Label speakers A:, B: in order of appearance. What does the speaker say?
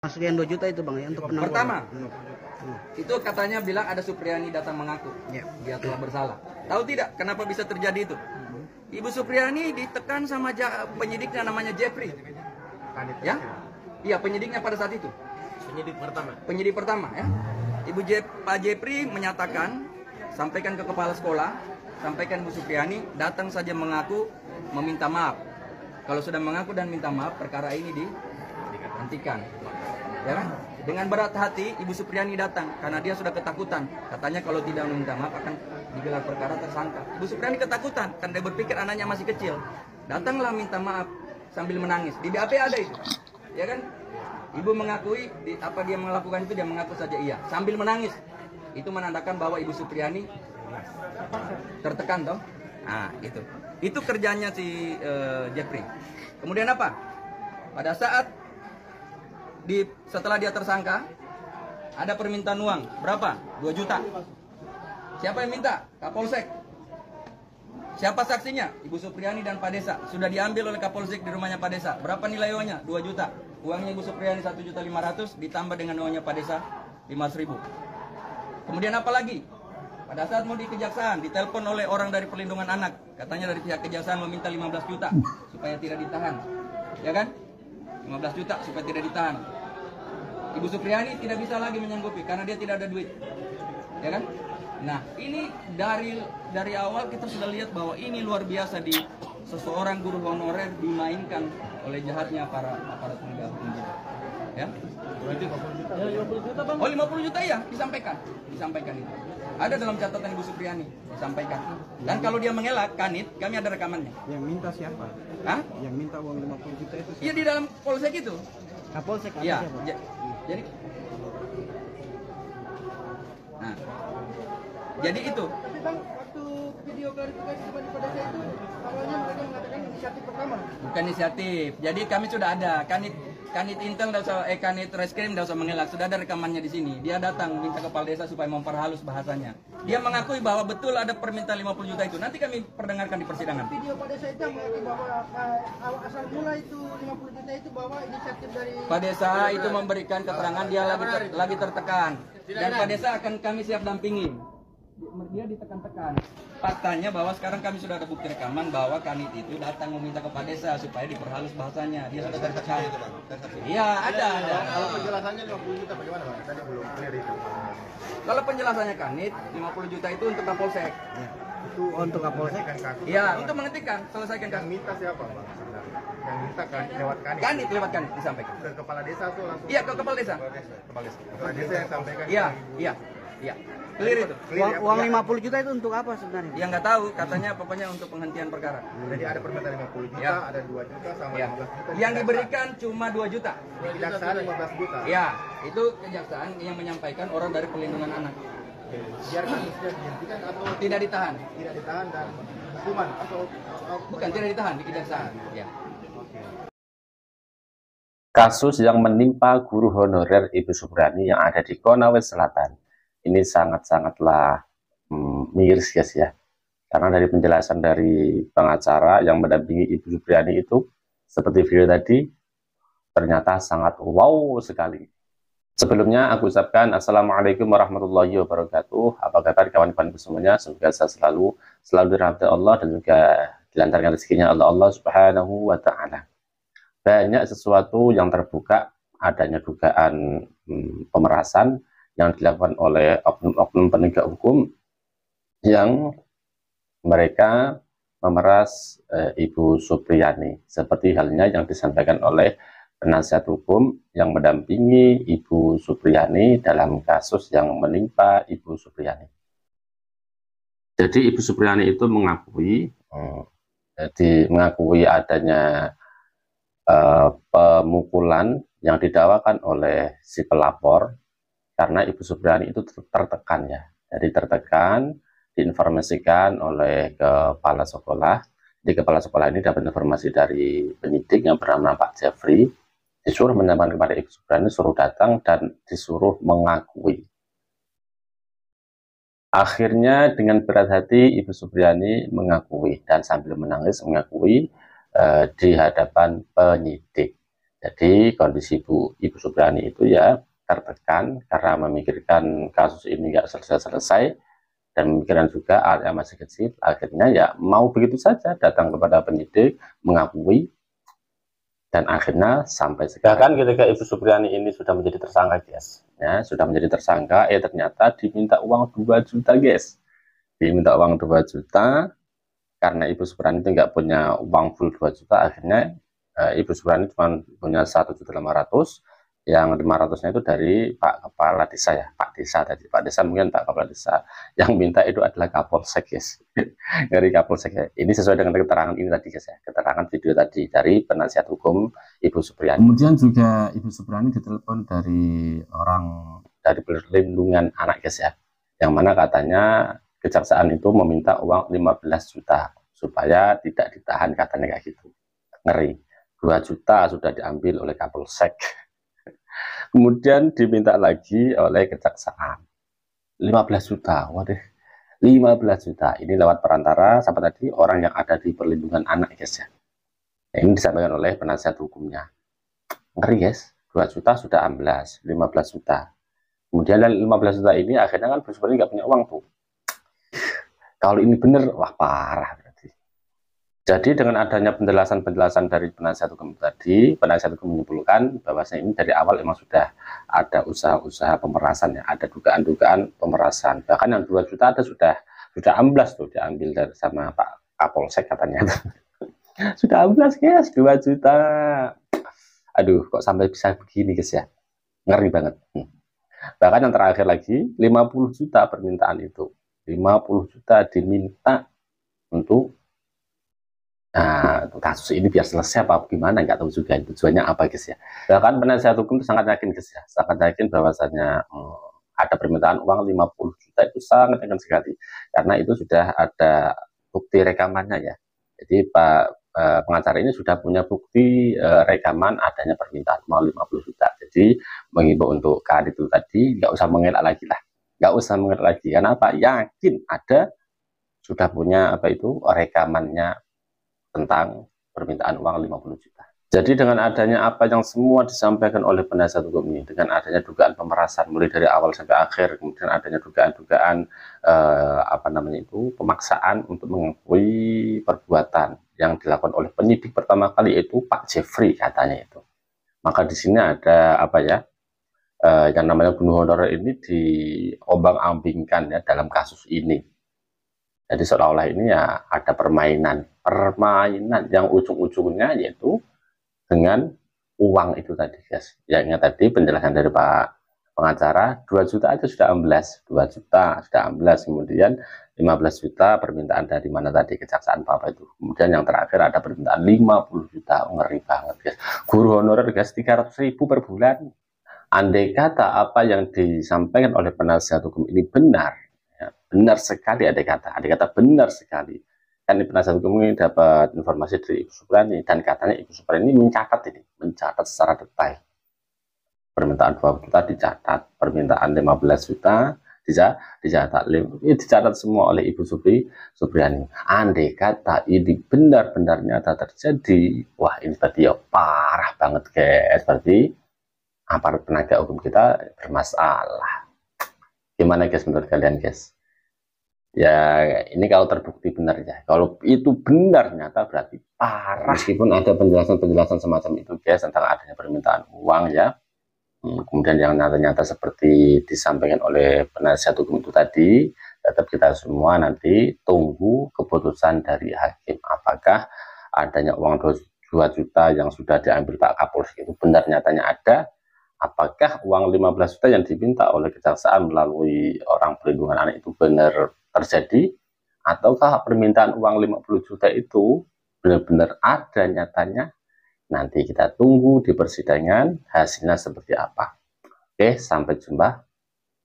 A: Sekian 2 juta itu Bang ya untuk penangguhan.
B: Pertama, itu katanya bilang ada Supriyani datang mengaku dia telah bersalah. Tahu tidak kenapa bisa terjadi itu? Ibu Supriyani ditekan sama penyidiknya namanya Jeffrey. Ya? Iya, penyidiknya pada saat itu. Penyidik pertama ya. Pak Jeffrey menyatakan, sampaikan ke kepala sekolah, sampaikan Bu Supriyani datang saja mengaku, meminta maaf. Kalau sudah mengaku dan minta maaf, perkara ini dihentikan. Ya kan? Dengan berat hati Ibu Supriyani datang karena dia sudah ketakutan. Katanya kalau tidak meminta maaf akan digelar perkara tersangka. Ibu Supriyani ketakutan karena dia berpikir anaknya masih kecil. Datanglah minta maaf sambil menangis. Di BAP ada itu. Ya kan? Ibu mengakui apa dia melakukan itu, dia mengaku saja iya sambil menangis. Itu menandakan bahwa Ibu Supriyani tertekan toh. Nah, itu kerjanya si Jeffrey. Kemudian apa? Pada saat setelah dia tersangka, ada permintaan uang. Berapa? 2 juta. Siapa yang minta? Kapolsek. Siapa saksinya? Ibu Supriyani dan Pak Desa. Sudah diambil oleh Kapolsek di rumahnya Pak Desa. Berapa nilai uangnya? 2 juta. Uangnya Ibu Supriyani 1.500.000 ditambah dengan uangnya Pak Desa 500.000. Kemudian apa lagi? Pada saat mau di kejaksaan, ditelepon oleh orang dari perlindungan anak. Katanya dari pihak kejaksaan meminta 15 juta supaya tidak ditahan. Ya kan? 15 juta supaya tidak ditahan. Ibu Supriyani tidak bisa lagi menyanggupi karena dia tidak ada duit. Ya kan? Nah, ini dari awal kita sudah lihat bahwa ini luar biasa di seseorang guru honorer dimainkan oleh jahatnya para aparat penegak hukum. Ya? 50 juta, Bang. Oh, 50 juta ya, disampaikan itu. Ada dalam catatan Ibu Supriyani, disampaikan. Dan kalau dia mengelak, Kanit, kami ada rekamannya.
C: Yang minta siapa?
B: Hah?
C: Yang minta uang 50 juta itu siapa?
B: Iya, di dalam polsek itu.
C: Kapolsek ada
B: Iya.
C: siapa?
B: Jadi nah, jadi itu.
D: Tapi Bang, waktu video klarifikasi kepada Desa itu awalnya mereka mengatakan inisiatif pertama.
B: Bukan inisiatif. Jadi kami sudah ada Kanit Intel Kanit Reskrim tidak usah mengelak. Sudah ada rekamannya di sini. Dia datang minta kepala desa supaya memperhalus bahasanya. Dia mengakui bahwa betul ada permintaan 50 juta itu. Nanti kami perdengarkan di persidangan.
D: Video Pak Desa itu yang mengakui bahwa asal mula itu 50 juta itu bahwa inisiatif dari
B: Pak Desa itu memberikan keterangan dia lagi tertekan. Dan Pak Desa akan kami siap dampingi. Dia ditekan-tekan. Faktanya bahwa sekarang kami sudah ada bukti rekaman bahwa Kanit itu datang meminta ke Pak Desa supaya diperhalus bahasanya. Dia sudah tertekan. Iya, ada.
E: Kalau penjelasannya 50 juta bagaimana, Bang? Tadi belum clear itu.
B: Kalau penjelasannya Kanit, 50 juta itu untuk Kapolsek.
C: Itu untuk Kapolsek kan?
B: Iya, untuk menghentikan, selesaikan
E: Yang
B: kasus.
E: minta siapa, Bang? Sebenarnya? Yang minta kan lewat Kanit.
B: Kanit lewat Kanit disampaikan.
E: Ke kepala desa tuh langsung.
B: Iya, ke kepala desa.
E: Kepala desa yang sampaikan.
B: Iya. Clear itu.
A: Uang 50 juta itu untuk apa sebenarnya?
B: Yang nggak tahu, katanya pokoknya untuk penghentian perkara.
E: Jadi ada permintaan 50 juta,
B: Ya.
E: ada 2 juta sama
B: Ya.
E: 15 juta.
B: Yang diberikan cuma 2 juta.
E: Di kejaksaan 15 juta.
B: Ya, itu kejaksaan yang menyampaikan orang dari perlindungan anak.
E: Biar kasusnya dihentikan atau
B: Tidak ditahan.
E: tidak ditahan dan hukuman atau
B: Bukan, tidak ditahan di kejaksaan. Ya.
F: Kasus yang menimpa guru honorer Ibu Supriyani yang ada di Konawe Selatan ini sangat-sangatlah miris guys ya, karena dari penjelasan dari pengacara yang mendampingi Ibu Supriyani itu seperti video tadi ternyata sangat wow sekali. Sebelumnya aku ucapkan Assalamualaikum warahmatullahi wabarakatuh. Apa kabar kawan-kawanku semuanya? Semoga saya selalu dirahmati Allah dan juga dilancarkan rezekinya Allah Subhanahu wa Ta'ala. Banyak sesuatu yang terbuka adanya dugaan pemerasan yang dilakukan oleh oknum-oknum penegak hukum yang mereka memeras Ibu Supriyani, seperti halnya yang disampaikan oleh penasihat hukum yang mendampingi Ibu Supriyani dalam kasus yang menimpa Ibu Supriyani. Jadi Ibu Supriyani itu mengakui adanya pemukulan yang didakwakan oleh si pelapor karena Ibu Supriyani itu tertekan ya. Jadi tertekan, diinformasikan oleh kepala sekolah. Di kepala sekolah ini dapat informasi dari penyidik yang bernama Pak Jeffrey, disuruh menyampaikan kepada Ibu Supriyani, suruh datang dan disuruh mengakui. Akhirnya dengan berat hati Ibu Supriyani mengakui dan sambil menangis mengakui di hadapan penyidik. Jadi kondisi Ibu Supriani itu ya tertekan karena memikirkan kasus ini nggak selesai-selesai, dan memikirkan juga yang masih kecil. Akhirnya ya mau begitu saja datang kepada penyidik, mengakui, dan akhirnya sampai sekarang. Bahkan ketika Ibu Supriani ini sudah menjadi tersangka, guys, ya sudah menjadi tersangka, ternyata diminta uang 2 juta, guys. Diminta uang 2 juta karena Ibu Supriani itu nggak punya uang full 2 juta. Akhirnya Ibu Supriani cuma punya 1.500.000, yang 500-nya itu dari Pak Kepala Desa ya, Pak Desa tadi. Pak Desa mungkin Pak Kepala Desa. Yang minta itu adalah Kapolsek, guys. Dari Kapolsek ya. Ini sesuai dengan keterangan ini tadi, guys ya. Keterangan video tadi dari penasihat hukum Ibu Supriani. Kemudian juga Ibu Supriani ditelepon dari orang dari perlindungan anak, guys ya. Yang mana katanya kejaksaan itu meminta uang 15 juta supaya tidak ditahan, katanya kayak gitu. Ngeri. 2 juta sudah diambil oleh Kapolsek. Kemudian diminta lagi oleh kejaksaan 15 juta. Waduh, 15 juta ini lewat perantara sampai tadi orang yang ada di perlindungan anak, guys ya. Nah, ini disampaikan oleh penasihat hukumnya. Ngeri, guys. 2 juta sudah amblas, 15 juta. Kemudian 15 juta ini akhirnya kan sebenarnya nggak punya uang tuh. Kalau ini bener, wah parah berarti. Jadi dengan adanya penjelasan-penjelasan dari penasihat hukum tadi, penasihat hukum menyimpulkan bahwasanya ini dari awal memang sudah ada usaha-usaha pemerasan ya, ada dugaan-dugaan pemerasan. Bahkan yang 2 juta ada sudah amblas tuh, diambil dari sama Pak Kapolsek katanya. Sudah amblas, guys, 2 juta. Aduh, kok sampai bisa begini, guys ya. Ngeri banget. Bahkan yang terakhir lagi 50 juta permintaan itu. 50 juta diminta untuk kasus ini biar selesai apa gimana, nggak tahu juga tujuannya apa, guys ya. Bahkan penasihat hukum itu sangat yakin, guys ya, sangat yakin bahwasanya ada permintaan uang 50 juta itu sangat yakin sekali, karena itu sudah ada bukti rekamannya ya. Jadi Pak pengacara ini sudah punya bukti rekaman adanya permintaan uang 50 juta. Jadi mengimbau untuk KAD itu tadi nggak usah mengelak lagi lah, nggak usah mengelak lagi, karena apa, yakin ada sudah punya apa itu rekamannya tentang permintaan uang 50 juta. Jadi dengan adanya apa yang semua disampaikan oleh penasihat hukum ini, dengan adanya dugaan pemerasan mulai dari awal sampai akhir, kemudian adanya dugaan-dugaan apa namanya itu pemaksaan untuk mengakui perbuatan yang dilakukan oleh penyidik pertama kali, yaitu Pak Jeffrey katanya itu. Maka di sini ada apa ya, yang namanya bunuh honorer ini diombang-ambingkan ya dalam kasus ini. Jadi seolah-olah ini ya ada permainan yang ujung-ujungnya yaitu dengan uang itu tadi, guys. Ya, ingat tadi penjelasan dari Pak pengacara, 2 juta aja sudah amblas, 2 juta sudah amblas, kemudian 15 juta permintaan dari mana tadi, kejaksaan apa itu. Kemudian yang terakhir ada permintaan 50 juta, ngeri banget, guys. Guru honorer, guys, 300.000 per bulan. Andai kata apa yang disampaikan oleh penasihat hukum ini benar, ya, benar sekali, andai kata benar sekali. Kan penasihat hukum ini dapat informasi dari Ibu Supriani, dan katanya Ibu Supriani mencatat secara detail. Permintaan 2 juta dicatat, permintaan 15 juta dicatat semua oleh Ibu Supriani. Andai kata ini benar-benar nyata terjadi, wah ini berarti ya parah banget, guys. Berarti aparat penegak hukum kita bermasalah. Gimana, guys, menurut kalian, guys? Ya ini kalau terbukti benar ya, kalau itu benar nyata berarti parah. Meskipun ada penjelasan-penjelasan semacam itu, guys, tentang adanya permintaan uang ya, kemudian yang nyata-nyata seperti disampaikan oleh penasihat hukum itu tadi, tetap kita semua nanti tunggu keputusan dari hakim, apakah adanya uang 2 juta yang sudah diambil Pak Kapolsek itu benar nyatanya ada, apakah uang 15 juta yang diminta oleh kejaksaan melalui orang perlindungan anak itu benar terjadi, ataukah permintaan uang 50 juta itu benar-benar ada nyatanya. Nanti kita tunggu di persidangan hasilnya seperti apa. Oke, sampai jumpa.